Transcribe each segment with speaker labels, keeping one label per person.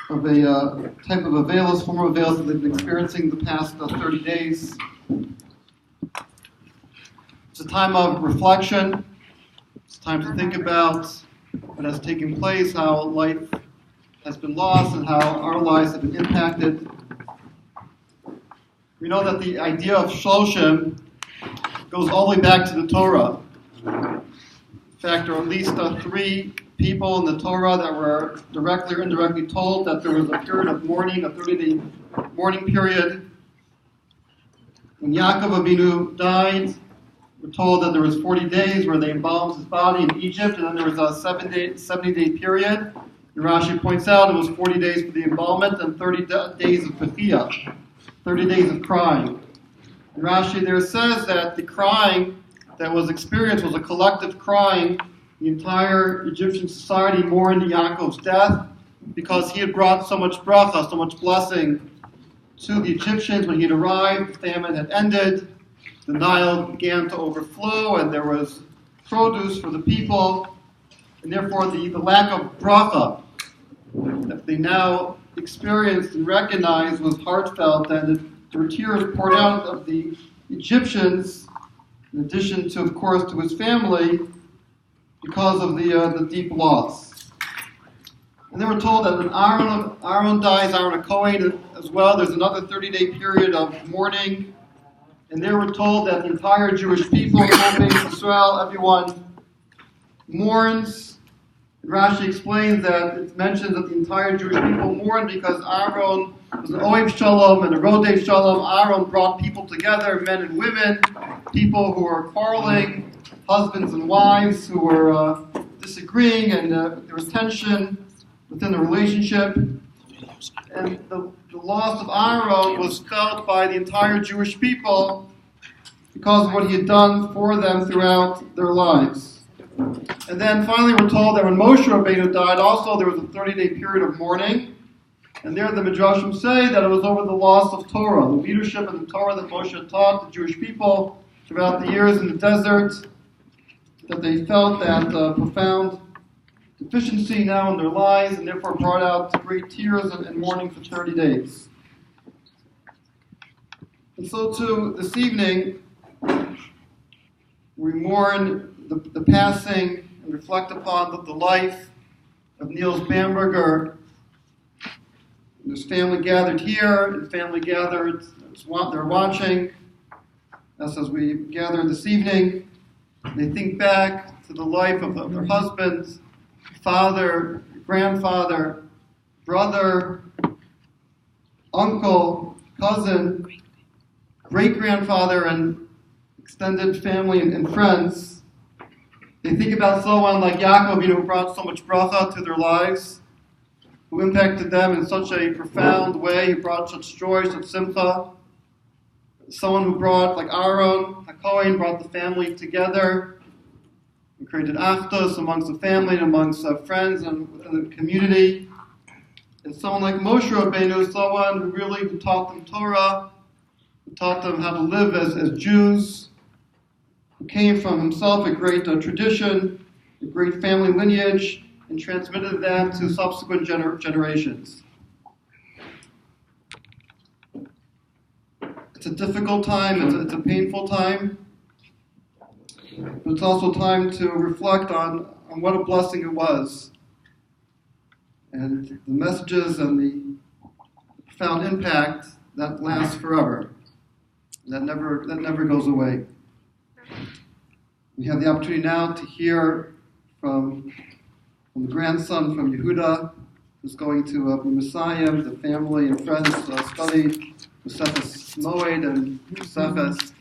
Speaker 1: of a type of avails, form of avails that they've been experiencing the past 30 days. It's a time of reflection. It's time to think about what has taken place, how life has been lost, and how our lives have been impacted. We know that the idea of Shloshim goes all the way back to the Torah. In fact, there are at least 3 people in the Torah that were directly or indirectly told that there was a period of mourning, a 30-day mourning period. When Yaakov Avinu died, we're told that there was 40 days where they embalmed his body in Egypt, and then there was a 70-day period. And Rashi points out it was 40 days for the embalmment and 30 days of Bechia, 30 days of crying. And Rashi there says that the crying that was experienced was a collective crying. The entire Egyptian society mourned Yaakov's death because he had brought so much bracha, so much blessing to the Egyptians. When he had arrived, the famine had ended, the Nile began to overflow, and there was produce for the people, and therefore the lack of bracha that they now experienced and recognized was heartfelt, and there were tears poured out of the Egyptians, in addition to, of course, to his family, because of the deep loss. And they were told that when Aaron dies, Aaron a Kohen as well, there's another 30-day period of mourning. And they were told that the entire Jewish people, the whole Beit Israel, everyone mourns. And Rashi explains that it mentions that the entire Jewish people mourned because Aaron was an Ohev Shalom and a Rodei Shalom. Aaron brought people together, men and women, people who were quarreling, husbands and wives who were disagreeing, and there was tension within the relationship. And the loss of Aaron was felt by the entire Jewish people because of what he had done for them throughout their lives. And then finally we're told that when Moshe Rabbeinu died, also there was a 30-day period of mourning. And there the Midrashim say that it was over the loss of Torah, the leadership of the Torah that Moshe had taught the Jewish people throughout the years in the desert, that they felt that profound deficiency now in their lives, and therefore brought out great tears and mourning for 30 days. And so too, this evening, we mourn the passing and reflect upon the life of Niels Bamberger. His family gathered here, and family gathered, they're watching us as we gather this evening. They think back to the life of their husband, father, grandfather, brother, uncle, cousin, great-grandfather, and extended family and friends. They think about someone like Yaakov, who brought so much bracha to their lives, who impacted them in such a profound way, who brought such joy, such simcha. Someone who brought, like Aaron, HaKohen, brought the family together and created achdus amongst the family and amongst friends and within the community. And someone like Moshe Rabbeinu, someone who taught them Torah, who taught them how to live as Jews, who came from himself a great tradition, a great family lineage, and transmitted that to subsequent generations. It's a difficult time, it's a painful time, but it's also time to reflect on what a blessing it was, and the messages and the profound impact that lasts forever, that never goes away. We have the opportunity now to hear from the grandson from Yehuda, who's going to be Messiah. The family and friends study Mesechus Moed and Mesechus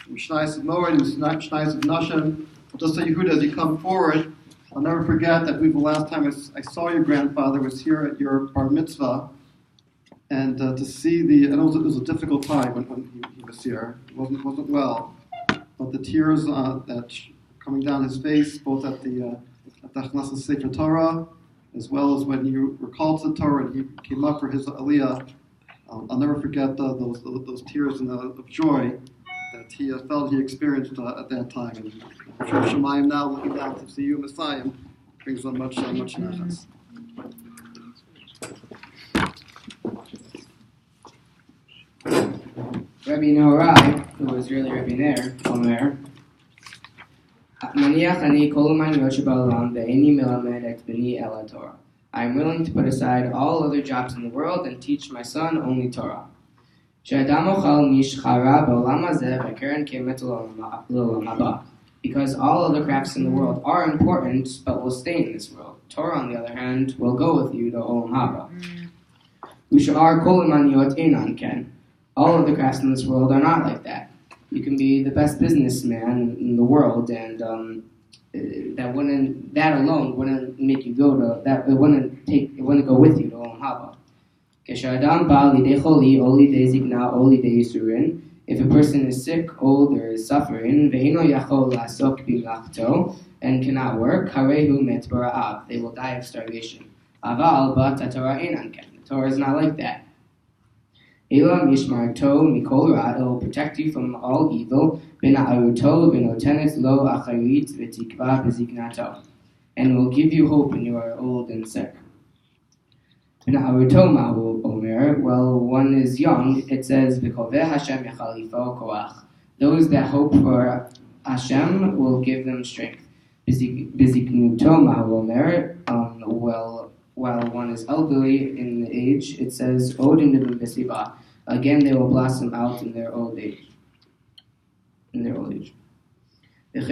Speaker 1: Mishnayos Moed and Mishnayos Nashim. Just so Yehuda, as you come forward, I'll never forget that the last time I saw your grandfather was here at your bar mitzvah, and to see it was a difficult time when he was here. It wasn't well, but the tears that coming down his face, both at the Achnasas Sefer Torah, as well as when you were called to the Torah and he came up for his Aliyah. I'll never forget those tears of joy that he felt he experienced at that time. And I'm sure Shemayim now, looking down to see you, Messiah, brings on much nachas.
Speaker 2: Rabbi Nehorai, who was really Rabbi Ner, Omer, Maniach ani kol maniyot shebaolam ve'eni melamed et b'ni ela Torah. I am willing to put aside all other jobs in the world and teach my son only Torah. She'adam ochal mishchara ba'olam hazeh v'keren kemet l'olam haba. Because all other crafts in the world are important, but will stay in this world. Torah, on the other hand, will go with you to olam haba. Ushar kol maniyot einan ken. All of the crafts in this world are not like that. You can be the best businessman in the world, and that alone wouldn't make you go to that. It wouldn't go with you to Olam Haba. Keshadam ba lidei choli, o lidei zikna, o lidei yisurin. If a person is sick, old, or is suffering, ve'ino yachol la'asok b'mlachto, and cannot work, harehu met bara'av. They will die of starvation. Aval ba Torah einan ken. The Torah is not like that. Elam yishmarto mikol ra, it will protect you from all evil. Bena'aruto v'notenet lo acharit v'tikva b'ziknato, and will give you hope when you are old and sick. Bena'aruto ma'u omer, well, one is young, it says v'koveh Hashem yachalifo koach. Those that hope for Hashem will give them strength. B'ziknuto ma'u omer, while one is elderly in the age, it says, Odin b'siva. Again, they will blossom out in their old age. It's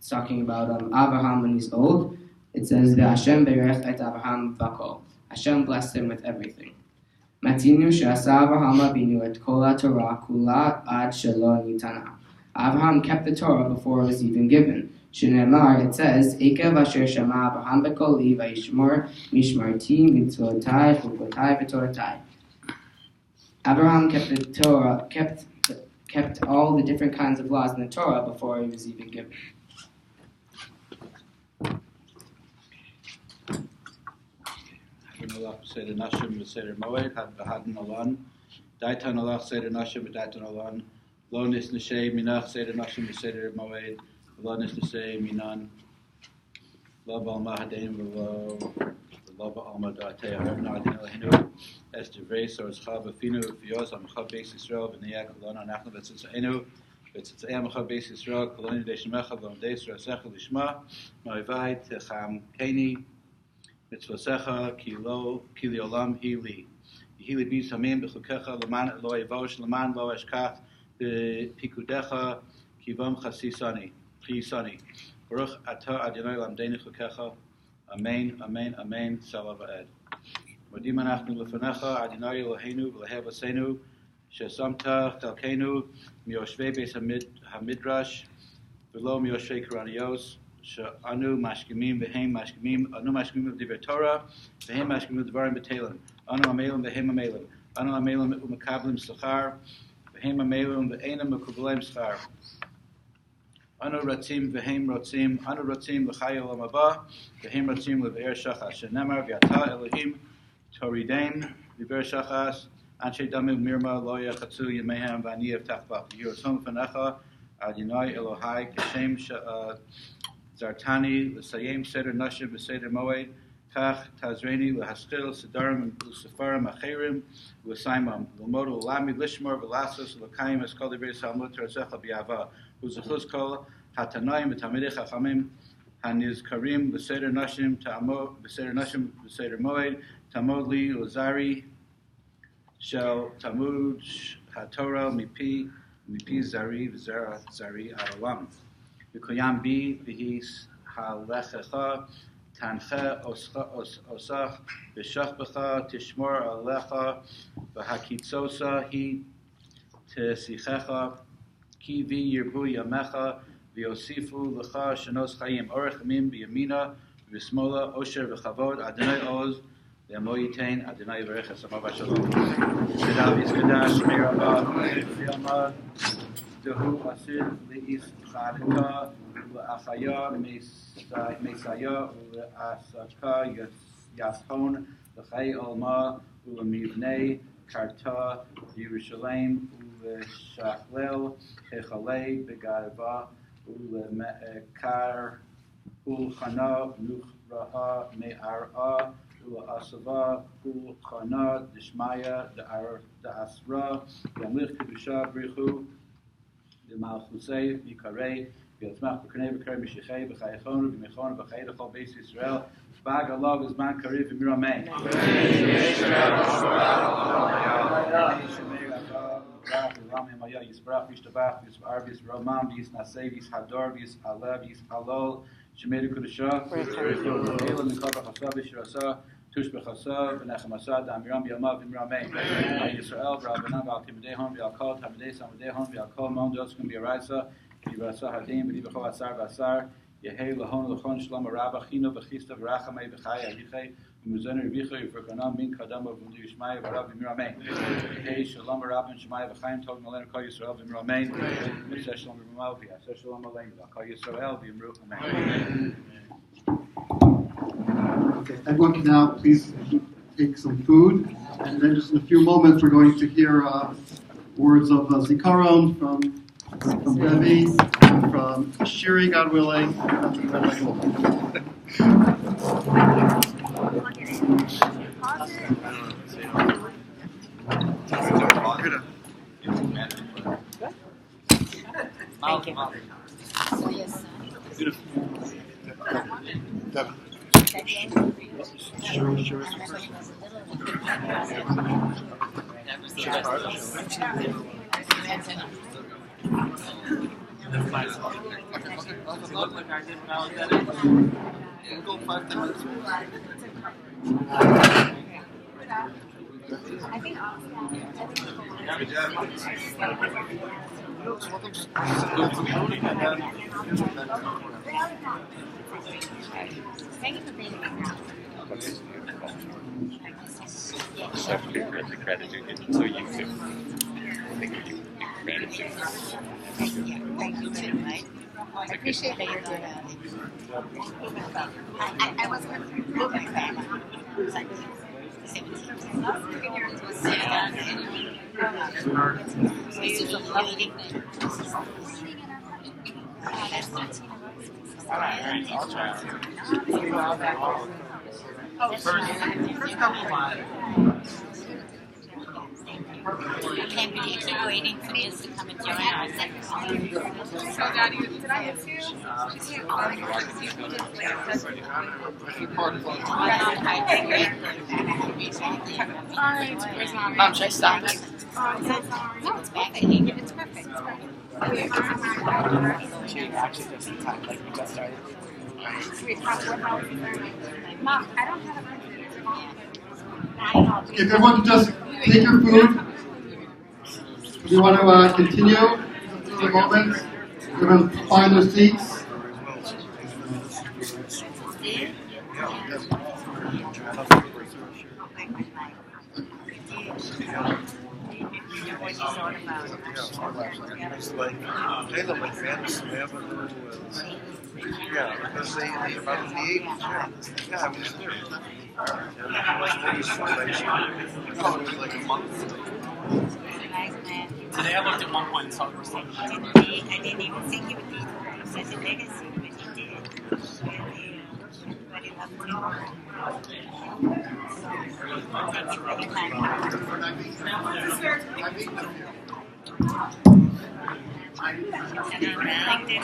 Speaker 2: talking about Abraham when he's old. It says, Hashem berech et Abraham v'kol. Hashem blessed him with everything. Matinu she'asa Abraham avinu et kol ha'torah kula ad shelo nitana. Abraham kept the Torah before it was even given. Shneimar, it says, Ekev asher shama Abraham b'koli v'yishmor mishmarti mitzvotai chukotai v'toratai. Abraham kept the Torah, kept all the different kinds of laws in the Torah before it was even given.
Speaker 3: Seder Nashim v'Seder Moed Hadin Alan Daitan Alach Seder Nashim v'Daitan Alan Lo Nis Neshei Minach Seder Nashim v'Seder Moed Lo Nis Neshei Minan Lo B'Alma Hadein V'Lo B'Alma Da'atei Harevna Adin Elohenu Es Divrei Sorzcha B'Finu V'Yos Amcha Beis Yisrael V'Neyah Kolona Nachnu V'Tzitzaenu V'Tzitzei Amcha Beis Yisrael Koloni Deishemecha V'Omdei Yisrael Lishma Ma'ivai Techam Keni Mitzvosecha ki liolam hili. Hili bi samim b'chukecha leman lo evosh leman lo eshkach b'pikudecha kivam chasisani. Baruch atah Adonai lamdeni chukecha. Amen, amen, amen. Salah v'ed. Modim anachnu lefanecha Adonai Eloheinu v'lehev asenu shesamta chalkenu miyoshvei beis hamidrash v'lo miyoshvei karanios. Anu mashkimim v'hem mashkimim anu mashkimim v'divrei Torah v'hem mashkimim v'dvarim b'teilim anu amelim v'hem amelim anu amelim u'mekablim s'char v'hem amelim v'einam mekubleim s'char anu ratzim v'hem ratzim anu ratzim l'chai olam haba v'hem ratzim l'v'er shachas shenemar v'yata Elohim toridein v'ver shachas anshe damim mirma lo yachatzu yemehem v'ani evtach bach yiratzon v'necha Adonai Elohai kashem Zartani l'sayim seder nashim v'seder moed kach tazreni l'haskil sedarim l'sefarim acherim l'saimam l'modu l'lami lishmor v'lasos l'kayim eskol divrei salmut terzecha b'yava u'zechuz kol hatanayim v'tamidei chachamim hanizkarim v'seder nashim v'seder moed tamod li l'zari shel tamud hatorah mipi zari v'zari adolam V'koyam bi v'his halechecha tanche osach v'shachbecha tishmor alecha v'hakitzosa hi tesichecha ki vi yirbu yamecha v'yosifu lecha shenos chayim orech yamim b'yamina v'smola osher v'chavod Adonai oz v'amo yitein Adonai v'reches amav v'shalom Kedav yizkedash me'rabah v'yamah Dehu asid le'is chadika le'achaya mesaya le'asaka yashon l'chai olma u'lemivnei karta Yerushalayim u'leshachlel hechalei begava u'lemekar ulchana nuchraha me'ara Asava, Ul Chana, Dishmaya, the Asra, Yamlich Kedusha, Brichu, the Malchusei, Yikarei, Yatmach, Beknei, Bekari, Mishichei, Bechayachon, Bimechon, Bechai, the whole base Israel, Bagalog is Man Karif, Mirameh. Rami Maya Yisbrach, Yishtabach, Yisbar, Yisramam, Yisnasei, Yishador, Yishalev, Yishalol, Shemedu Kudusha, Elam, Nikaba Hasav, Yishirasa, Tush Bechasa, Benechamasa, Damiram, Yamav, Imrameh, Yisrael, Rabbanam, Valtimidehon, Vialkal, Tamideh, Samadehon, Vialkal, Mondos, can be a Raisa, Kibrasa, Hadim, Bedibacho, Asar, Basar, Yehei, Lahon, Lachon, Shlama, Rabba, Chino, Bechista, Verachamei, Bechai, Avichei, Muzana, Ribicha, Yifrakanam, Min, Kadama, Bundu, Yishmai, Varab, Imrameh, Yehei, Shalom, Rabban, Shemai, Bechaim, Tog, Nalen, Kal Yisrael, Imrameh, Yisrael, Shalom, Imrameh, Yisrael, Shalom, Alein, Kal Yisrael, Imrameh.
Speaker 1: Okay, everyone can now please take some food, and then just in a few moments we're going to hear words of Zikaron from Debbie, from Shiri, God willing.
Speaker 4: Thank you. Beautiful. Debbie. Sure.
Speaker 5: I think thank you for being here.
Speaker 6: Gratitude, so you too. Thank you. Gratitude.
Speaker 5: Thank you too, right? I appreciate that you're doing that. I wasn't moving back. It was like 17. That's 13.
Speaker 6: I'll try.
Speaker 5: First couple I can't believe you're waiting for this to come and join us.
Speaker 7: So, Daddy, did I miss you? Is he Alright, where's Mommy?
Speaker 5: Mom, should I stop?
Speaker 7: I'm so sorry.
Speaker 5: No, it's perfect. It's perfect.
Speaker 4: She actually does the time, like we just started.
Speaker 7: Mom, I don't have a
Speaker 1: If everyone can just take your food. Do you want to continue for a moment? Everyone find their seats.
Speaker 8: It's like, they look like fans. They have a little, yeah, because they about in the 80s. Yeah, I was there. And it was like a month.
Speaker 4: Today I looked at one point and saw the stuff.
Speaker 5: I didn't even think you would be such a legacy, but you did. Everybody loved you.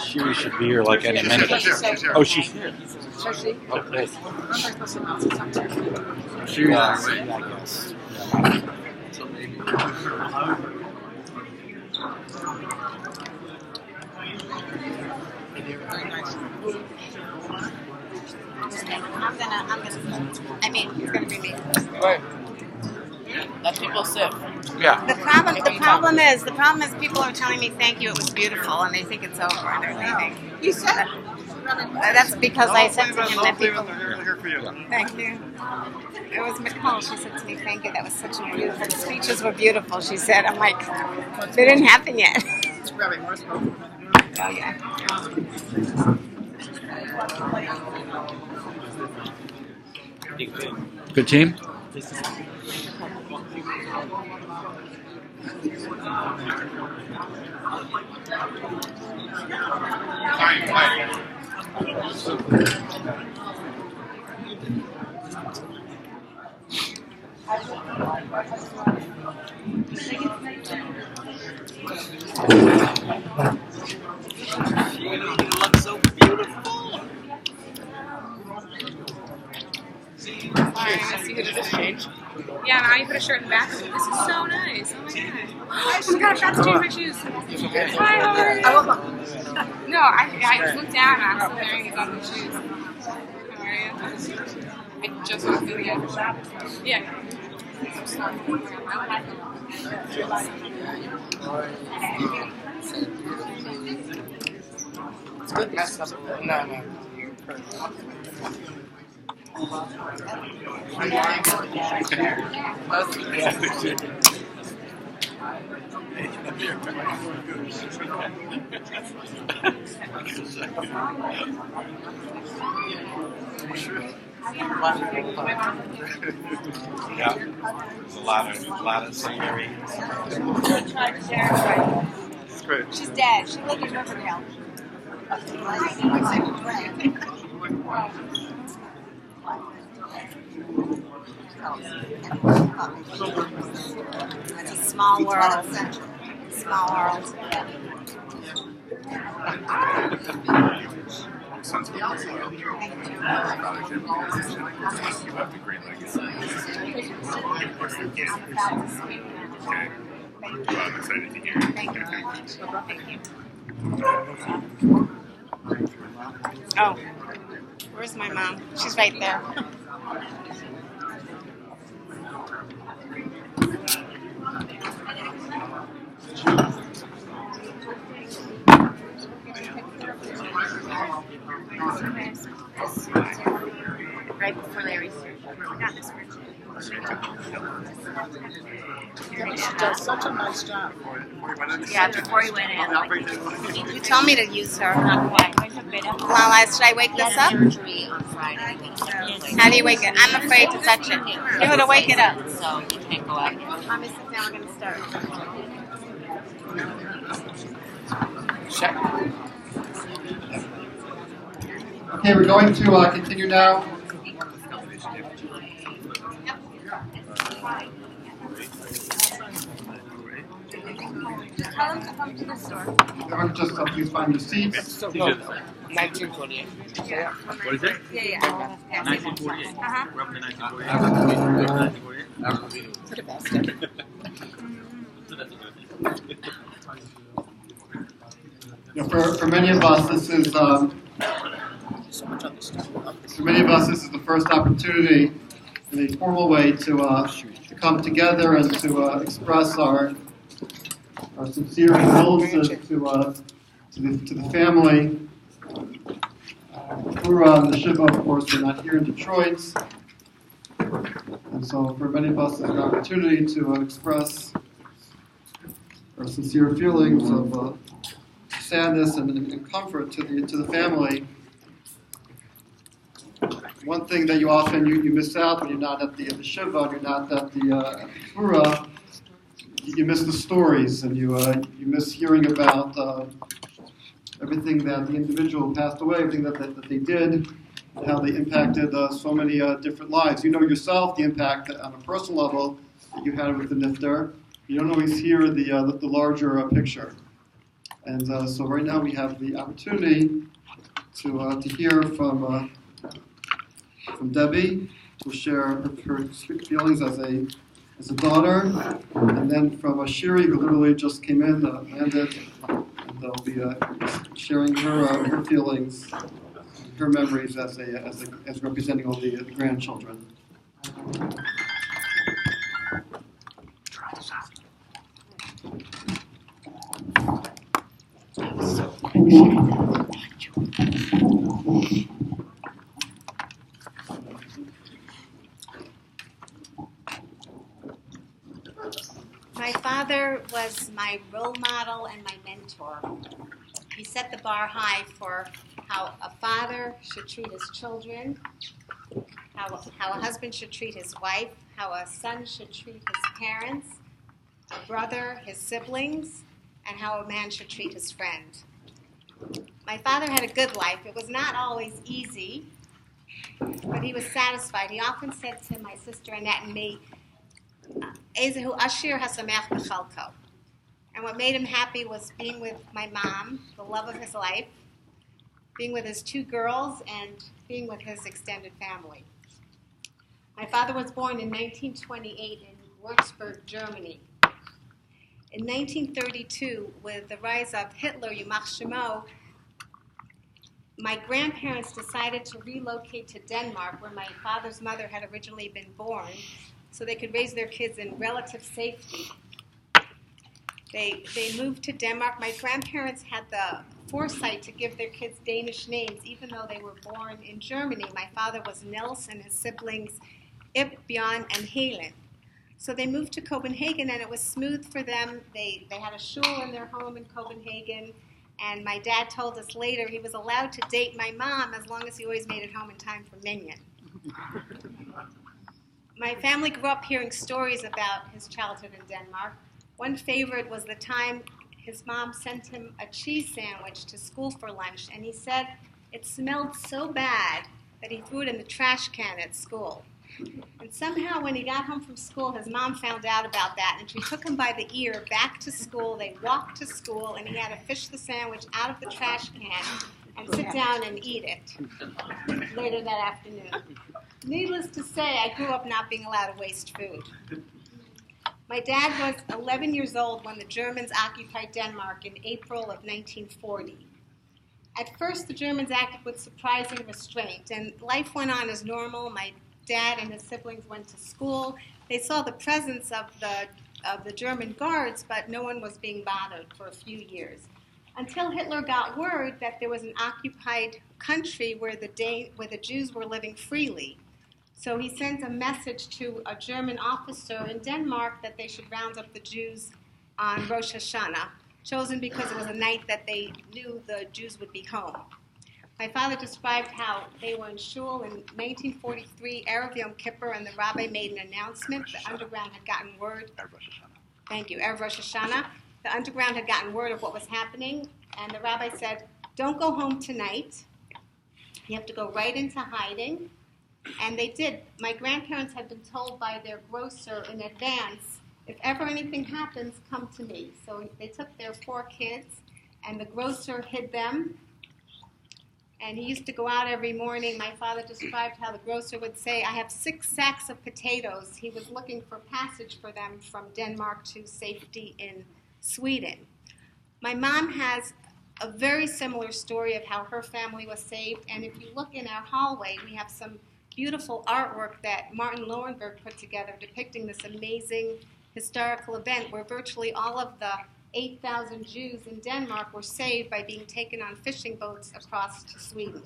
Speaker 6: She should be here like any minute. Oh, she's here. Oh, great. I guess.
Speaker 8: So maybe.
Speaker 5: It's gonna be me.
Speaker 4: Right. Let people sit.
Speaker 6: Yeah.
Speaker 5: The problem is people are telling me thank you, it was beautiful, and they think it's over and they're leaving.
Speaker 7: You said
Speaker 5: That's because I said to him that people.
Speaker 8: Here for you.
Speaker 5: Thank you. It was Nicole. She said to me, "Thank you. That was such a beautiful. The speeches were beautiful." She said, "I'm like, they didn't happen yet." Oh yeah.
Speaker 6: Good team?
Speaker 4: looks so beautiful.
Speaker 7: Alright, I see who does this change. Yeah, now you put a shirt in the back. This is so nice. Oh my god. She's got to change my shoes. Hi, how are you? No, I just looked down and I'm still wearing these ugly shoes. How are you? I just walked through the Yeah.
Speaker 4: It's good mess up. No.
Speaker 6: Yeah, there's a lot of scenery.
Speaker 8: It's great.
Speaker 5: She's dead. She lived in Riverdale. It's a small world. Small world.
Speaker 9: I'm excited to hear it.
Speaker 5: Thank you very much. Thank you. Oh, where's my mom? She's right there. Right before Larry's surgery. Not this surgery.
Speaker 4: She does such a nice job.
Speaker 5: Yeah, before he went in. You told me to use her.
Speaker 10: Not quite.
Speaker 5: Lala, should I wake this up?
Speaker 10: Surgery on Friday.
Speaker 5: How do you wake it? I'm afraid to touch it. You're going to wake it up.
Speaker 10: So you can't go out.
Speaker 5: Let me sit down. We're going to start.
Speaker 1: Okay, we're going to continue now.
Speaker 5: Tell them to come to the store.
Speaker 1: Everyone just please find your seats.
Speaker 4: 1928.
Speaker 5: Yeah.
Speaker 3: What is it?
Speaker 5: Yeah.
Speaker 3: 1948.
Speaker 5: Uh-huh.
Speaker 3: We're up to 1948. 1948.
Speaker 1: You know, for many of us, this is the first opportunity in a formal way to come together and to express our sincere condolences to the family. Kura and the Shiva, of course, are not here in Detroit, and so for many of us, it's an opportunity to express our sincere feelings of sadness and comfort to the family. One thing that you often you miss out when you're not at the Shiva, and you're not at the Kura, you miss the stories, and you miss hearing about everything that the individual passed away, everything that they did, and how they impacted so many different lives. You know yourself the impact on a personal level that you had with the nifter. You don't always hear the larger picture. And so right now we have the opportunity to hear from Debbie, to share her feelings as a daughter, and then from Shiri, who literally just came in, landed, and they'll be sharing her feelings, her memories as representing all the grandchildren.
Speaker 5: My father was my role model and my mentor. He set the bar high for how a father should treat his children, how a husband should treat his wife, how a son should treat his parents, a brother, his siblings, and how a man should treat his friend. My father had a good life. It was not always easy, but he was satisfied. He often said to my sister Annette and me, Ezehu Ashir Hasamech B'chalko. And what made him happy was being with my mom, the love of his life, being with his 2 girls, and being with his extended family. My father was born in 1928 in Würzburg, Germany. In 1932, with the rise of Hitler, Yimach Shemo, my grandparents decided to relocate to Denmark, where my father's mother had originally been born, so they could raise their kids in relative safety. They moved to Denmark. My grandparents had the foresight to give their kids Danish names, even though they were born in Germany. My father was Nils and his siblings Ip, Bjorn, and Helen. So they moved to Copenhagen, and it was smooth for them. They had a shul in their home in Copenhagen, and my dad told us later he was allowed to date my mom as long as he always made it home in time for Minyan. My family grew up hearing stories about his childhood in Denmark. One favorite was the time his mom sent him a cheese sandwich to school for lunch, and he said it smelled so bad that he threw it in the trash can at school. And somehow when he got home from school, his mom found out about that, and she took him by the ear back to school. They walked to school, and he had to fish the sandwich out of the trash can and sit down and eat it later that afternoon. Needless to say, I grew up not being allowed to waste food. My dad was 11 years old when the Germans occupied Denmark in April of 1940. At first, the Germans acted with surprising restraint, and life went on as normal. My dad and his siblings went to school. They saw the presence of the German guards, but no one was being bothered for a few years. Until Hitler got word that there was an occupied country where the Jews were living freely. So he sent a message to a German officer in Denmark that they should round up the Jews on Rosh Hashanah, chosen because it was a night that they knew the Jews would be home. My father described how they were in shul in 1943, Erev Yom Kippur, and the rabbi made an announcement. The underground had gotten word. Thank you, Erev Rosh Hashanah. The underground had gotten word of what was happening, and the rabbi said, "Don't go home tonight. You have to go right into hiding." And they did. My grandparents had been told by their grocer in advance, if ever anything happens, come to me. So they took their 4 kids, and the grocer hid them. And he used to go out every morning. My father described how the grocer would say, "I have 6 sacks of potatoes." He was looking for passage for them from Denmark to safety in Sweden. My mom has a very similar story of how her family was saved. And if you look in our hallway, we have some beautiful artwork that Martin Lowenberg put together depicting this amazing historical event where virtually all of the 8,000 Jews in Denmark were saved by being taken on fishing boats across to Sweden.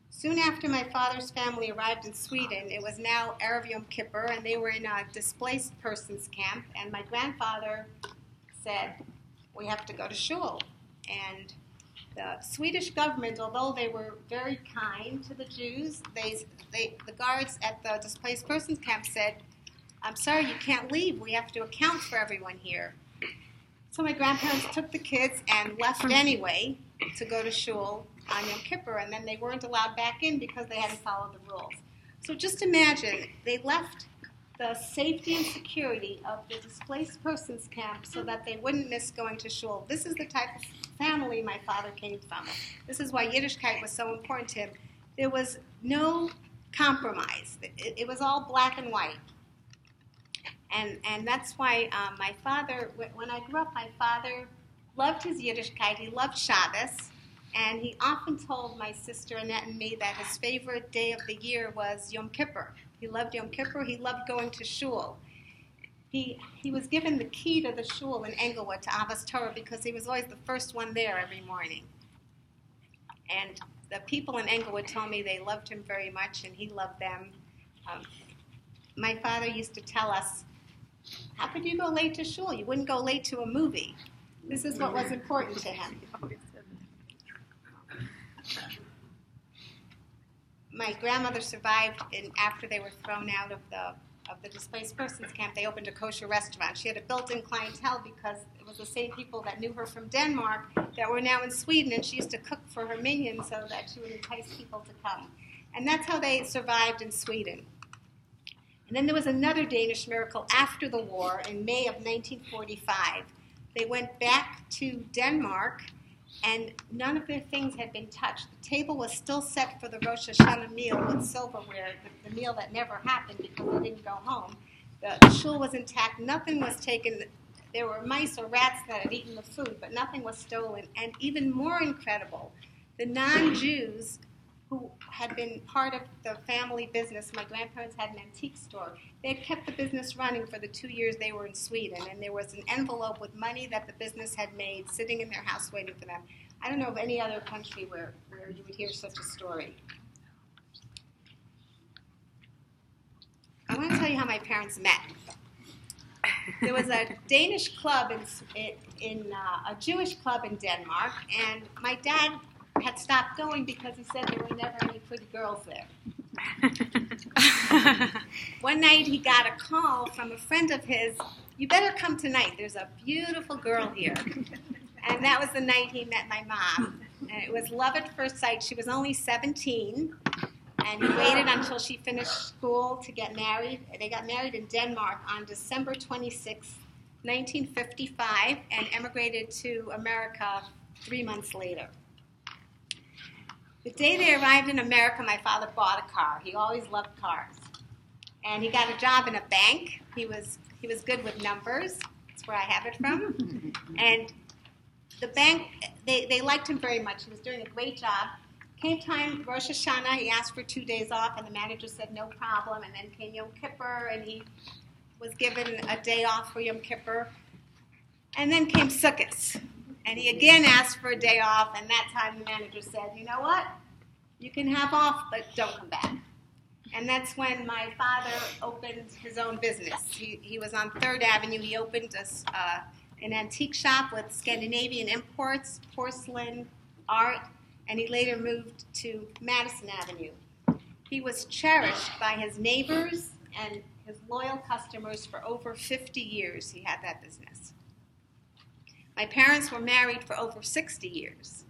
Speaker 5: Soon after my father's family arrived in Sweden, it was now Erev Yom Kippur, and they were in a displaced persons camp, and my grandfather said, "We have to go to shul." And the Swedish government, although they were very kind to the Jews, the guards at the displaced persons camp said, "I'm sorry, you can't leave. We have to account for everyone here." So my grandparents took the kids and left anyway to go to shul on Yom Kippur, and then they weren't allowed back in because they hadn't followed the rules. So just imagine, they left the safety and security of the displaced persons camp so that they wouldn't miss going to shul. This is the type of family my father came from. This is why Yiddishkeit was so important to him. There was no compromise. It was all black and white. And that's why my father, when I grew up, my father loved his Yiddishkeit. He loved Shabbos. And he often told my sister Annette and me that his favorite day of the year was Yom Kippur. He loved Yom Kippur. He loved going to shul. He was given the key to the shul in Englewood to Avos Torah because he was always the first one there every morning. And the people in Englewood told me they loved him very much and he loved them. My father used to tell us, "How could you go late to shul? You wouldn't go late to a movie." This is what was important to him. My grandmother survived after they were thrown out of the of the displaced persons camp, they opened a kosher restaurant. She had a built-in clientele because it was the same people that knew her from Denmark that were now in Sweden, and she used to cook for her minions so that she would entice people to come. And that's how they survived in Sweden. And then there was another Danish miracle after the war in May of 1945. They went back to Denmark, and none of their things had been touched. The table was still set for the Rosh Hashanah meal with silverware, the meal that never happened because they didn't go home. The shul was intact. Nothing was taken. There were mice or rats that had eaten the food, but nothing was stolen. And even more incredible, the non-Jews who had been part of the family business, my grandparents had an antique store, they had kept the business running for the 2 years they were in Sweden, and there was an envelope with money that the business had made sitting in their house waiting for them. I don't know of any other country where you would hear such a story. I want to tell you how my parents met. There was a Danish club in a Jewish club in Denmark, and my dad had stopped going because he said there were never any pretty girls there. One night he got a call from a friend of his, "You better come tonight, there's a beautiful girl here." And that was the night he met my mom. And it was love at first sight. She was only 17, and he waited until she finished school to get married. They got married in Denmark on December 26, 1955, and emigrated to America 3 months later. The day they arrived in America, my father bought a car. He always loved cars. And he got a job in a bank. He was good with numbers. That's where I have it from. And the bank, they liked him very much. He was doing a great job. Came time, Rosh Hashanah, he asked for 2 days off, and the manager said no problem. And then came Yom Kippur, and he was given a day off for Yom Kippur. And then came Sukkot. And he again asked for a day off, and that time the manager said, "You know what? You can have off, but don't come back." And that's when my father opened his own business. He was on 3rd Avenue. He opened an antique shop with Scandinavian imports, porcelain, art, and he later moved to Madison Avenue. He was cherished by his neighbors and his loyal customers for over 50 years. He had that business. My parents were married for over 60 years.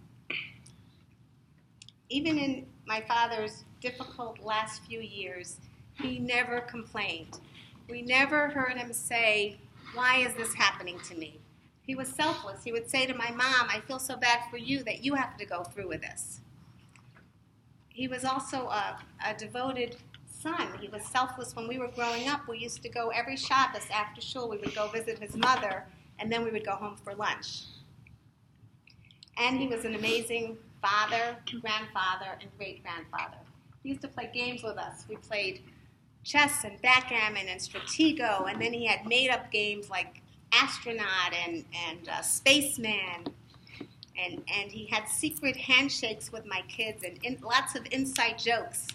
Speaker 5: Even in my father's difficult last few years, he never complained. We never heard him say, "Why is this happening to me?" He was selfless. He would say to my mom, "I feel so bad for you that you have to go through with this." He was also a devoted son. He was selfless. When we were growing up, we used to go every Shabbos after shul. We would go visit his mother, and then we would go home for lunch. And he was an amazing father, grandfather, and great-grandfather. He used to play games with us. We played chess and backgammon and Stratego, and then he had made-up games like Astronaut and Spaceman, and he had secret handshakes with my kids and lots of inside jokes.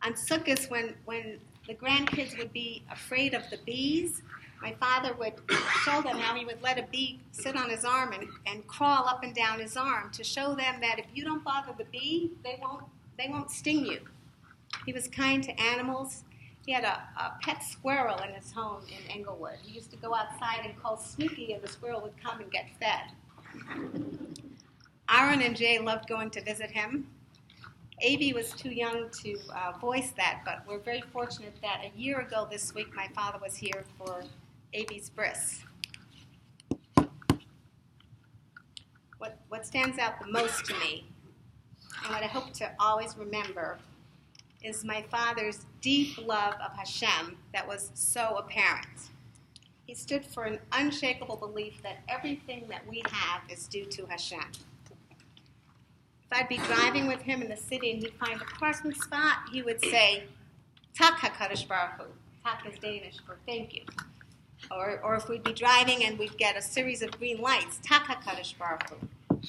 Speaker 5: On Sukkot, when the grandkids would be afraid of the bees, my father would show them how he would let a bee sit on his arm and crawl up and down his arm to show them that if you don't bother the bee, they won't sting you. He was kind to animals. He had a pet squirrel in his home in Englewood. He used to go outside and call Snooky, and the squirrel would come and get fed. Aaron and Jay loved going to visit him. Avi was too young to voice that, but we're very fortunate that a year ago this week my father was here for Avi's bris. What stands out the most to me, and what I hope to always remember, is my father's deep love of Hashem that was so apparent. He stood for an unshakable belief that everything that we have is due to Hashem. If I'd be driving with him in the city and he'd find a parking spot, he would say, "Tak HaKadosh Baruch Hu." Tak is Danish for thank you. Or if we'd be driving and we'd get a series of green lights, "Tak HaKadosh Baruch Hu."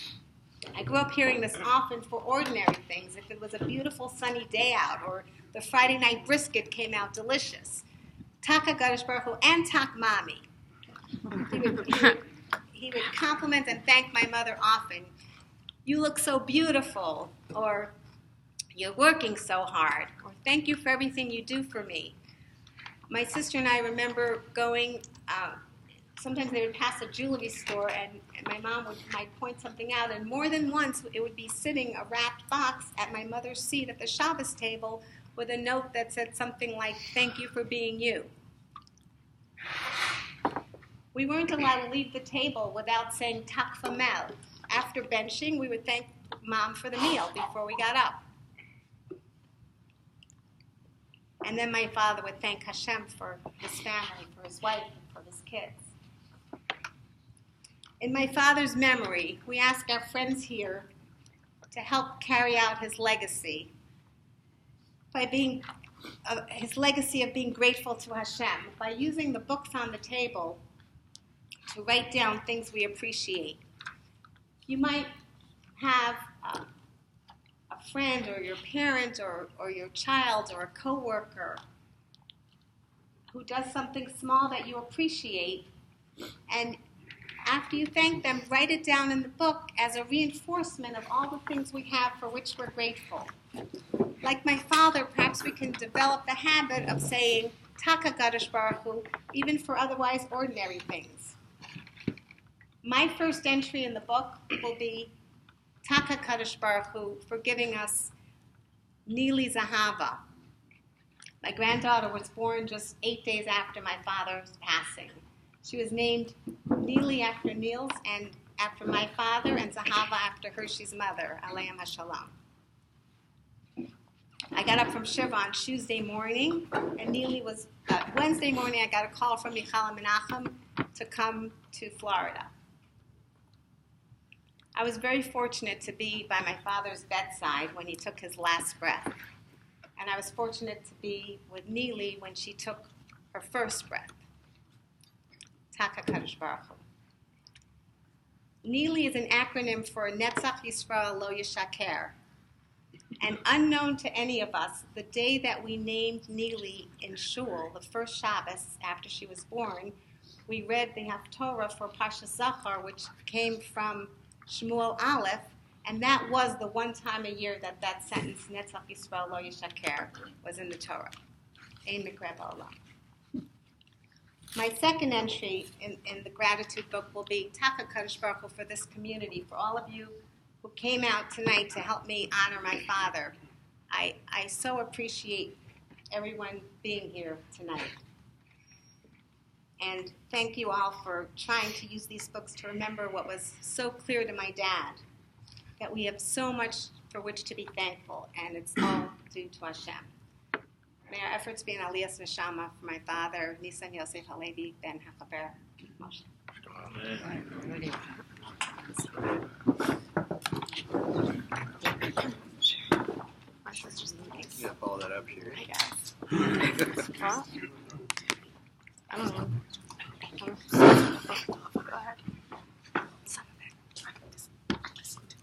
Speaker 5: I grew up hearing this often for ordinary things. If it was a beautiful sunny day out, or the Friday night brisket came out delicious, "Tak HaKadosh Baruch Hu" and "Tak Mommy." He would compliment and thank my mother often. "You look so beautiful," or "You're working so hard," or "Thank you for everything you do for me." My sister and I remember going, sometimes they would pass a jewelry store and my mom might point something out, and more than once it would be sitting a wrapped box at my mother's seat at the Shabbos table with a note that said something like, "Thank you for being you." We weren't allowed to leave the table without saying tak famel. After benching, we would thank Mom for the meal before we got up. And then my father would thank Hashem for his family, for his wife, and for his kids. In my father's memory, we ask our friends here to help carry out his legacy by his legacy of being grateful to Hashem, by using the books on the table to write down things we appreciate. You might have a friend or your parent or your child or a coworker who does something small that you appreciate, and after you thank them, write it down in the book as a reinforcement of all the things we have for which we're grateful. Like my father, perhaps we can develop the habit of saying Taka Kadosh Baruch Hu, even for otherwise ordinary things. My first entry in the book will be Taka Kadosh Baruch Hu for giving us Nili Zahava. My granddaughter was born just 8 days after my father's passing. She was named Nili after Niels and after my father, and Zahava after Hershey's mother, Aleim HaShalom. I got up from Shiva on Tuesday morning, and Nili was, Wednesday morning I got a call from Michal Menachem to come to Florida. I was very fortunate to be by my father's bedside when he took his last breath. And I was fortunate to be with Nili when she took her first breath. Taka Kadosh Baruch Hu. Nili is an acronym for Netzach Yisrael Lo Yishaker. And unknown to any of us, the day that we named Nili in Shul, the first Shabbos after she was born, we read the Haftorah for Parsha Zachar, which came from Shmuel Aleph, and that was the one time a year that sentence, Netzach Yisrael Lo Yishaker, was in the Torah. Ein Mikra Ba'olam. My second entry in the gratitude book will be Taka Kadosh Baruch Hu for this community, for all of you who came out tonight to help me honor my father. I so appreciate everyone being here tonight. And thank you all for trying to use these books to remember what was so clear to my dad, that we have so much for which to be thankful, and it's all due to Hashem. May our efforts be an aliyas neshama for my father, Nisan Yosef Halevi ben Hachaber Moshe.
Speaker 3: Amen.
Speaker 5: My sister's leaving.
Speaker 8: Yeah, follow that up here.
Speaker 5: I guess. What? I don't know. Go ahead. Some of it. I can just listen to it.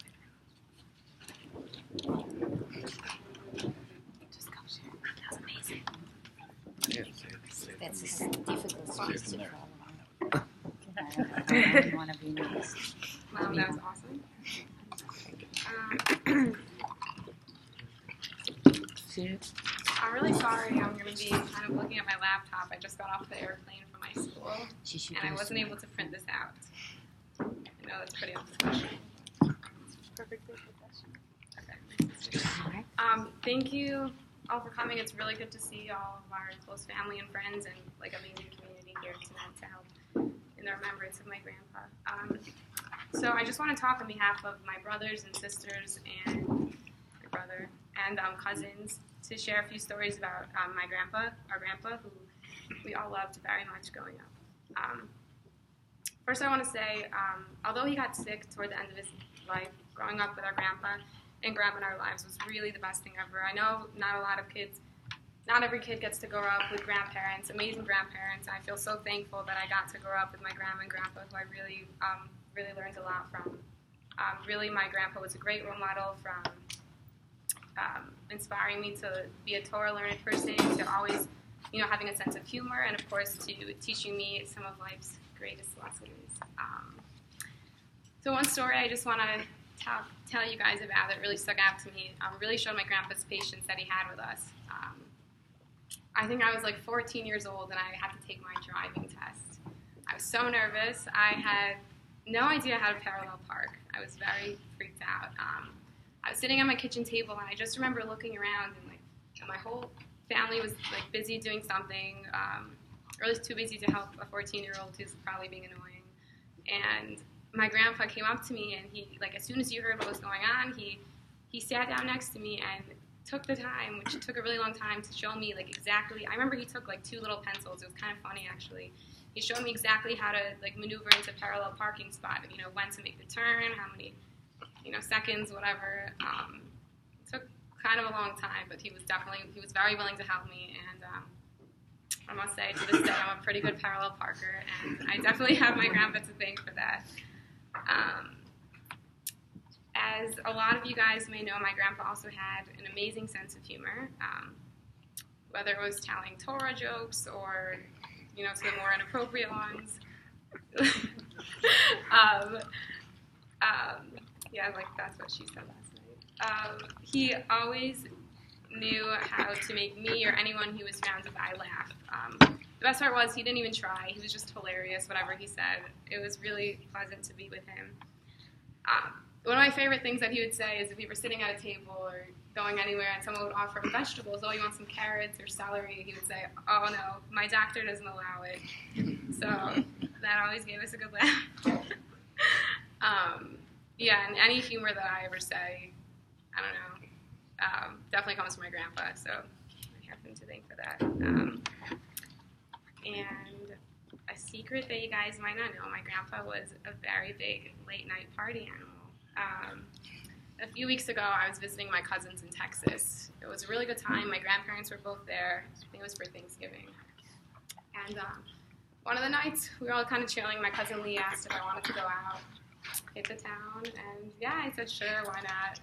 Speaker 5: Just comes here. That's amazing.
Speaker 10: That's difficult speech to follow. I don't want to be nice.
Speaker 7: Mom, that was awesome. I'm really sorry. I'm going to be kind of looking at my laptop. I just got off the airplane from my school, and I wasn't able to print this out. I know that's pretty unprofessional. Perfectly professional. Okay. Thank you all for coming. It's really good to see all of our close family and friends and like amazing community here tonight to help in the remembrance of my grandpa. So I just want to talk on behalf of my brothers and sisters and my brother and cousins to share a few stories about our grandpa, who we all loved very much growing up. First, I want to say, although he got sick toward the end of his life, growing up with our grandpa and grandma in our lives was really the best thing ever. I know not every kid gets to grow up with grandparents, amazing grandparents. I feel so thankful that I got to grow up with my grandma and grandpa, who I really learned a lot from. Really, my grandpa was a great role model from inspiring me to be a Torah-learned person, to always, having a sense of humor, and of course to teaching me some of life's greatest lessons. So one story I just want to tell you guys about that really stuck out to me, really showed my grandpa's patience that he had with us. I think I was like 14 years old and I had to take my driving test. I was so nervous. I had no idea how to parallel park. I was very freaked out. I was sitting at my kitchen table and I just remember looking around and like my whole family was like busy doing something, or at least too busy to help a 14-year-old who's probably being annoying. And my grandpa came up to me and he, like, as soon as he heard what was going on, he sat down next to me and took the time, which took a really long time, to show me like exactly. I remember he took like 2 little pencils. It was kind of funny actually. He showed me exactly how to like maneuver into parallel parking spot, and when to make the turn, how many seconds, whatever. It took kind of a long time, but he was very willing to help me, and I must say to this day I'm a pretty good parallel parker, and I definitely have my grandpa to thank for that. As a lot of you guys may know, my grandpa also had an amazing sense of humor, whether it was telling Torah jokes or, to the more inappropriate ones. Yeah, like that's what she said last night. He always knew how to make me or anyone he was surrounded by laugh. The best part was he didn't even try. He was just hilarious, whatever he said. It was really pleasant to be with him. One of my favorite things that he would say is if we were sitting at a table or going anywhere and someone would offer him vegetables, oh, you want some carrots or celery, he would say, oh, no, my doctor doesn't allow it. So that always gave us a good laugh. Yeah, and any humor that I ever say, I don't know, definitely comes from my grandpa, so I have him to thank for that. And a secret that you guys might not know, my grandpa was a very big late-night party animal. A few weeks ago, I was visiting my cousins in Texas. It was a really good time. My grandparents were both there. I think it was for Thanksgiving. And one of the nights, we were all kind of chilling. My cousin Lee asked if I wanted to go out, hit the town, and yeah, I said sure, why not?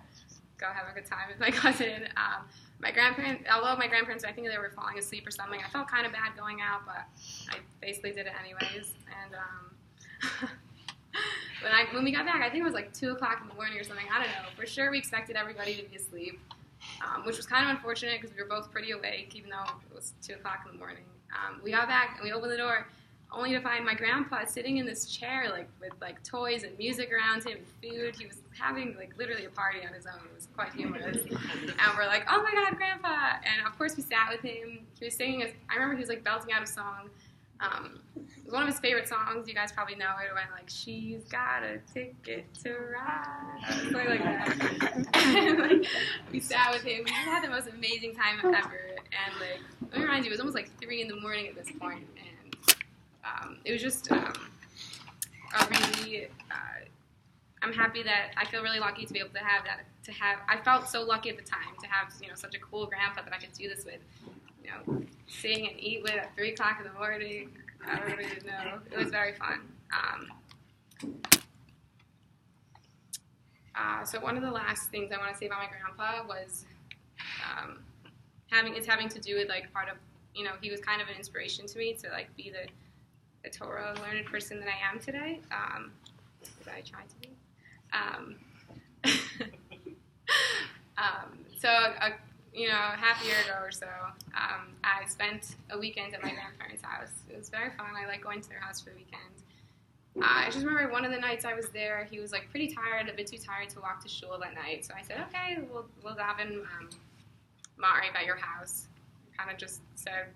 Speaker 7: Go have a good time with my cousin. Although my grandparents, I think they were falling asleep or something, I felt kind of bad going out, but I basically did it anyways. And when we got back, I think it was like 2 o'clock in the morning or something. I don't know. For sure, we expected everybody to be asleep, which was kind of unfortunate because we were both pretty awake, even though it was 2 o'clock in the morning. We got back and we opened the door, only to find my grandpa sitting in this chair, like with like toys and music around him, food. He was having like literally a party on his own. It was quite humorous. And we're like, oh my God, Grandpa! And of course we sat with him. He was singing. I remember he was like belting out a song. It was one of his favorite songs. You guys probably know it. It went like, she's got a ticket to ride. Something like that. And, like, we sat with him. We just had the most amazing time ever. And like, let me remind you, it was almost like 3 in the morning at this point. And it was just a really, I'm happy that I feel really lucky to be able to have that. I felt so lucky at the time to have, such a cool grandpa that I could do this with. Sing and eat with at 3 o'clock in the morning. I don't really know. It was very fun. So one of the last things I want to say about my grandpa was having to do with like part of, he was kind of an inspiration to me to like be the Torah learned person that I am today. That I tried to be. Half a year ago or so, I spent a weekend at my grandparents' house. It was very fun. I like going to their house for the weekend. I just remember one of the nights I was there, he was like pretty tired, a bit too tired to walk to shul that night. So I said, okay, we'll daven Ma'ariv at your house. I kind of just said,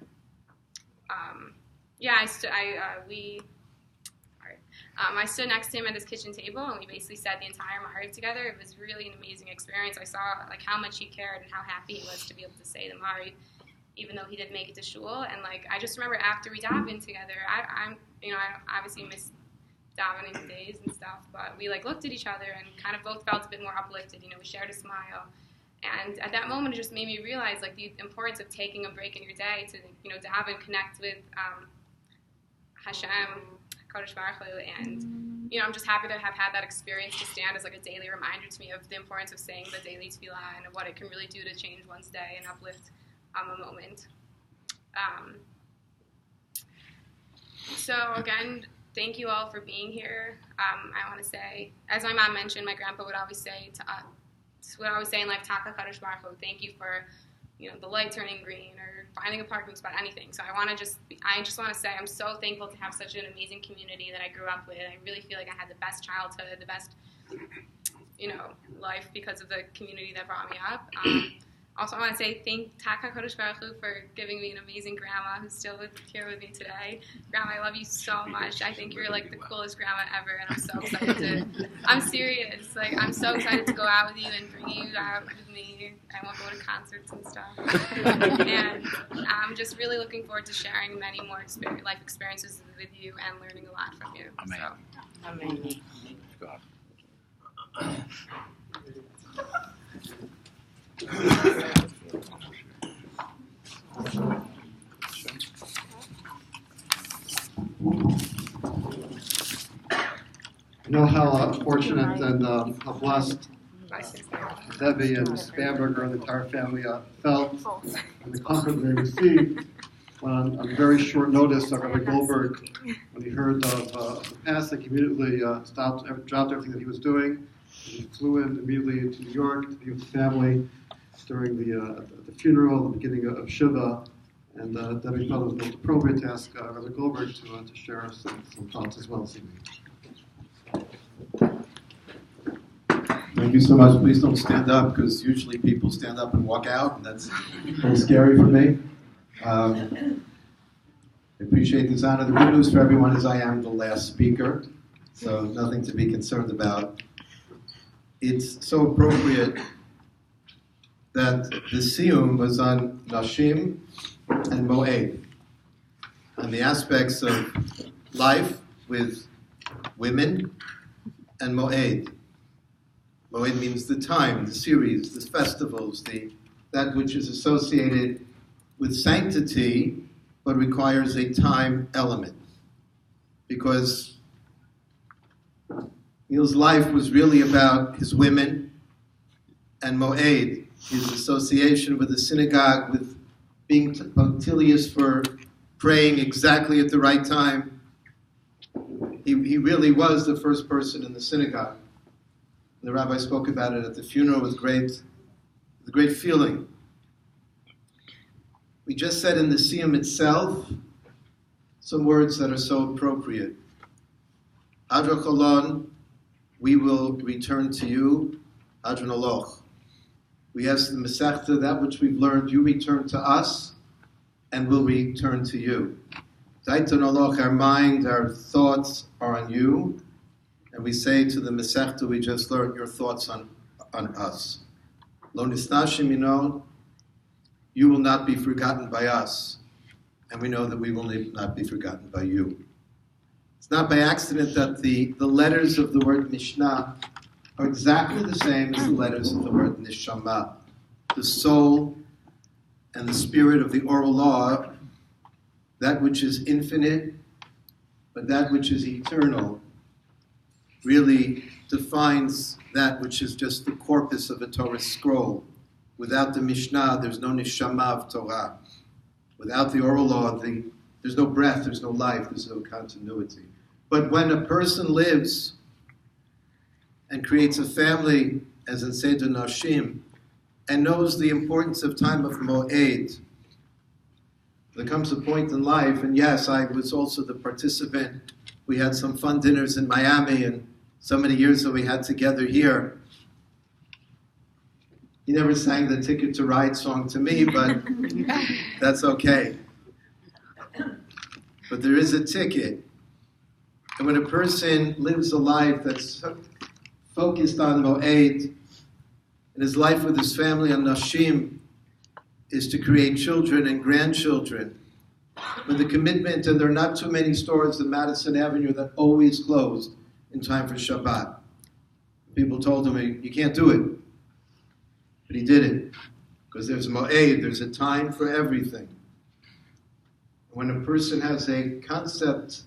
Speaker 7: I stood next to him at his kitchen table, and we basically said the entire Ma'ariv together. It was really an amazing experience. I saw like how much he cared and how happy he was to be able to say the Ma'ariv, even though he didn't make it to shul. And like I just remember after we davened together, I obviously miss davening days and stuff, but we like looked at each other and kind of both felt a bit more uplifted. We shared a smile. And at that moment, it just made me realize like the importance of taking a break in your day to daven, connect with Hashem, Kodesh Baruch Hu, and I'm just happy to have had that experience to stand as like a daily reminder to me of the importance of saying the daily tefillah and what it can really do to change one's day and uplift a moment. So again, thank you all for being here. I want to say, as my mom mentioned, my grandpa would always say in life, Taka Kodesh Baruch Hu, thank you for the light turning green or finding a parking spot, anything. So I just want to say I'm so thankful to have such an amazing community that I grew up with. I really feel like I had the best childhood, the best, life because of the community that brought me up. Also, I want to say thank HaKadosh Baruch Hu for giving me an amazing grandma who's still here with me today. Grandma, I love you so much. I think you're like the coolest grandma ever, and I'm so excited I'm serious. Like, I'm so excited to go out with you and bring you out with me. I won't go to concerts and stuff. And I'm just really looking forward to sharing many more life experiences with you and learning a lot from you.
Speaker 3: Amen.
Speaker 7: So.
Speaker 10: Amen.
Speaker 3: God.
Speaker 1: You know how fortunate and how blessed Debbie and Bamberger and the entire family felt, and the comfort they received when on very short notice, Rabbi Goldberg, when he heard of the passing, he immediately dropped everything that he was doing. He flew in immediately to New York to be with the family during the funeral, the beginning of Shiva, and Debbie felt it was most appropriate to ask Rabbi Goldberg to share some thoughts as well this evening.
Speaker 11: Thank you so much. Please don't stand up, because usually people stand up and walk out, and that's a little scary for me. I appreciate this honor. The good news for everyone is I am the last speaker, so nothing to be concerned about. It's so appropriate that the siyum was on Nashim and Moed, on the aspects of life with women and Moed. Moed means the time, the series, the festivals, that which is associated with sanctity, but requires a time element. Because Neil's life was really about his women and Moed, his association with the synagogue, with being punctilious for praying exactly at the right time. He really was the first person in the synagogue. The rabbi spoke about it at the funeral with great feeling. We just said in the siyum itself some words that are so appropriate. Adra Cholon, we will return to you. Adron Aloch. We ask the Masechta, that which we've learned, you return to us, and we'll return to you. Daiton Aloch, our mind, our thoughts are on you. And we say to the Masechta, we just learned your thoughts on us. Lo nisnashim, you will not be forgotten by us. And we know that we will not be forgotten by you. It's not by accident that the letters of the word Mishnah are exactly the same as the letters of the word Neshama. The soul and the spirit of the oral law, that which is infinite, but that which is eternal, really defines that which is just the corpus of a Torah scroll. Without the Mishnah, there's no Neshama of Torah. Without the oral law, there's no breath, there's no life, there's no continuity. But when a person lives and creates a family, as in Seder Nashim, and knows the importance of time of Moed, there comes a point in life, and yes, I was also the participant. We had some fun dinners in Miami, and so many years that we had together here. He never sang the Ticket to Ride song to me, but that's okay. But there is a ticket. And when a person lives a life that's focused on Moed, and his life with his family on Nashim is to create children and grandchildren, with the commitment, and there are not too many stores in Madison Avenue that always closed in time for Shabbat. People told him, you can't do it. But he did it. Because there's Moed, there's a time for everything. When a person has a concept,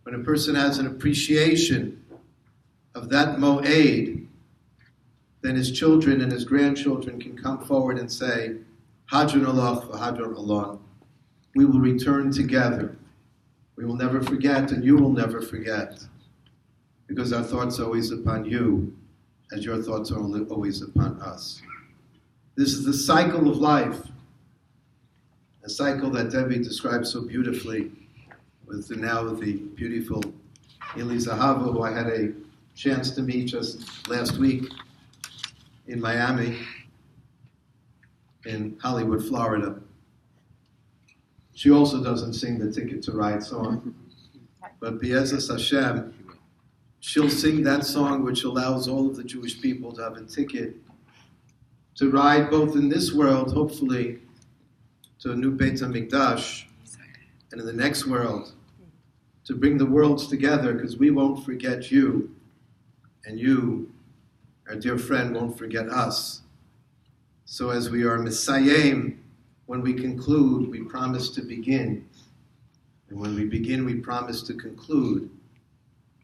Speaker 11: when a person has an appreciation of that Moed, then his children and his grandchildren can come forward and say, Hadron Aloch v'Hadron Alon. We will return together. We will never forget, and you will never forget. Because our thoughts are always upon you, as your thoughts are always upon us. This is the cycle of life, a cycle that Debbie described so beautifully with the beautiful Ili Zahava, who I had a chance to meet just last week in Miami, in Hollywood, Florida. She also doesn't sing the Ticket to Ride song, but Be'ezus Hashem, she'll sing that song which allows all of the Jewish people to have a ticket to ride both in this world, hopefully, to a new Beit HaMikdash, and in the next world, to bring the worlds together, because we won't forget you, and you, our dear friend, won't forget us. So as we are Mesayim, when we conclude, we promise to begin. And when we begin, we promise to conclude,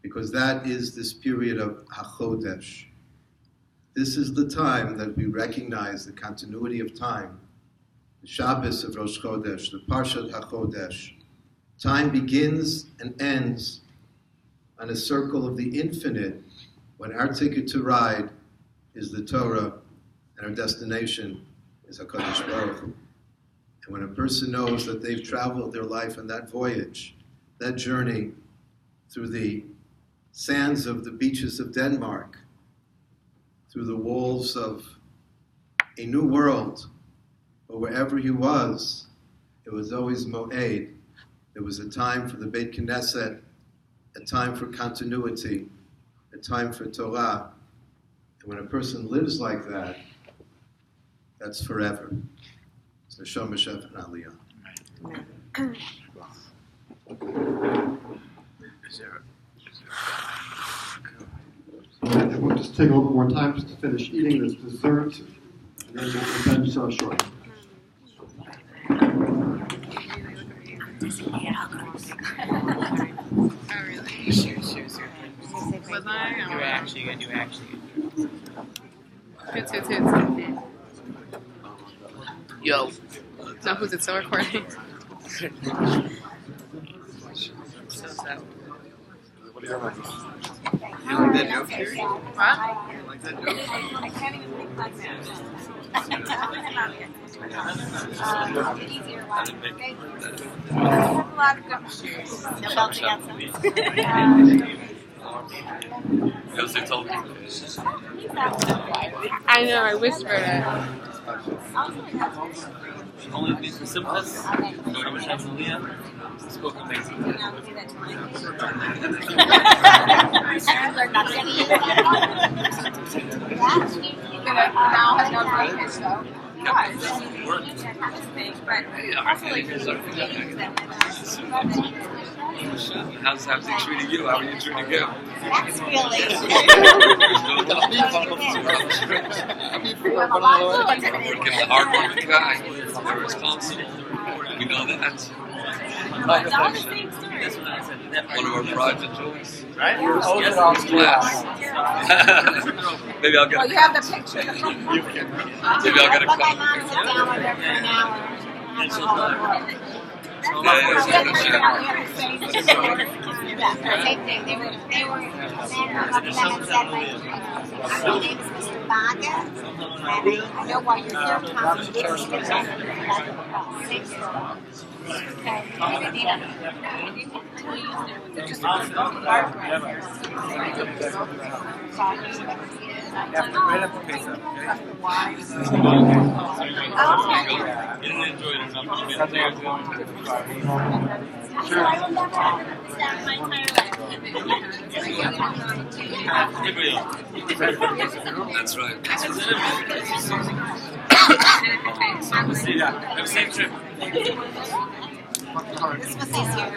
Speaker 11: because that is this period of HaChodesh. This is the time that we recognize the continuity of time, the Shabbos of Rosh Chodesh, the Parshat HaChodesh. Time begins and ends on a circle of the infinite, when our ticket to ride is the Torah and our destination is HaKadosh Baruch Hu. And when a person knows that they've traveled their life on that voyage, that journey through the sands of the beaches of Denmark, through the walls of a new world, or wherever he was, it was always Moed. It was a time for the Beit Knesset, a time for continuity, a time for Torah. And when a person lives like that, that's forever. So Shalom Shef and Aliyah.
Speaker 1: And we'll just take a little bit more time just to finish eating this dessert, and then we'll finish our short.
Speaker 7: Oh, really? Sure. Was I?
Speaker 4: You were actually good.
Speaker 7: Hits.
Speaker 4: Yo.
Speaker 7: So who's it still recording?
Speaker 4: So sad.
Speaker 8: What do you have?
Speaker 4: You like that joke here?
Speaker 7: What?
Speaker 4: You like that joke?
Speaker 5: I can't even think like easier one. Thank you. A lot of gumshoes. No belting outside.
Speaker 12: Because they told me.
Speaker 7: I know, I whispered it.
Speaker 12: Only these for simplest. Go to Hashem Aliyah. Spoke amazing.
Speaker 5: They're not going to use that.
Speaker 7: Now has no practice though.
Speaker 12: How's things treating you? How are you treating him?
Speaker 5: That's really.
Speaker 12: Give the hard-working guy. They're responsible. We know that. One of our prides and joys.
Speaker 4: Right?
Speaker 12: Yes, class. Maybe I'll get.
Speaker 5: Well, you have the picture.
Speaker 12: Maybe I'll get a
Speaker 5: But my
Speaker 12: couple.
Speaker 5: mom sat down with her for an hour. Yeah, same thing. They were. Then one of them had said, like, my name is Mr. Bamberger, and I know why you're here, Tom. You didn't even know. Same story.
Speaker 3: Right after Pesach, okay?
Speaker 12: You didn't enjoy it enough.
Speaker 5: So I will never understand my entire life.
Speaker 12: That's right.
Speaker 3: Yeah, have a safe trip.
Speaker 5: This was easier.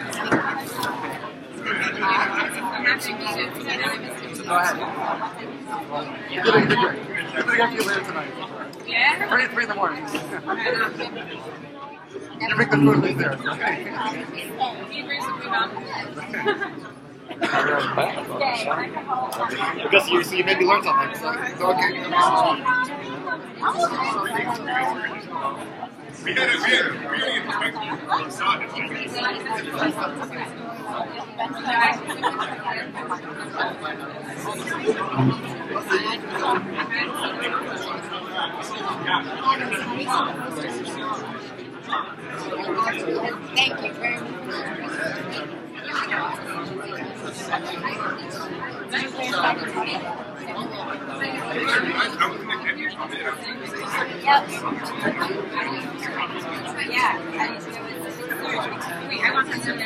Speaker 3: So go ahead. You're doing great. You're going to get you later tonight.
Speaker 7: Yeah?
Speaker 3: 3 in the morning. You bring the food right there. Okay? Because you made me learn something. So okay.
Speaker 9: We had a really
Speaker 5: Yeah. Thank you very much. Yep. Yeah.
Speaker 7: Wait, I want some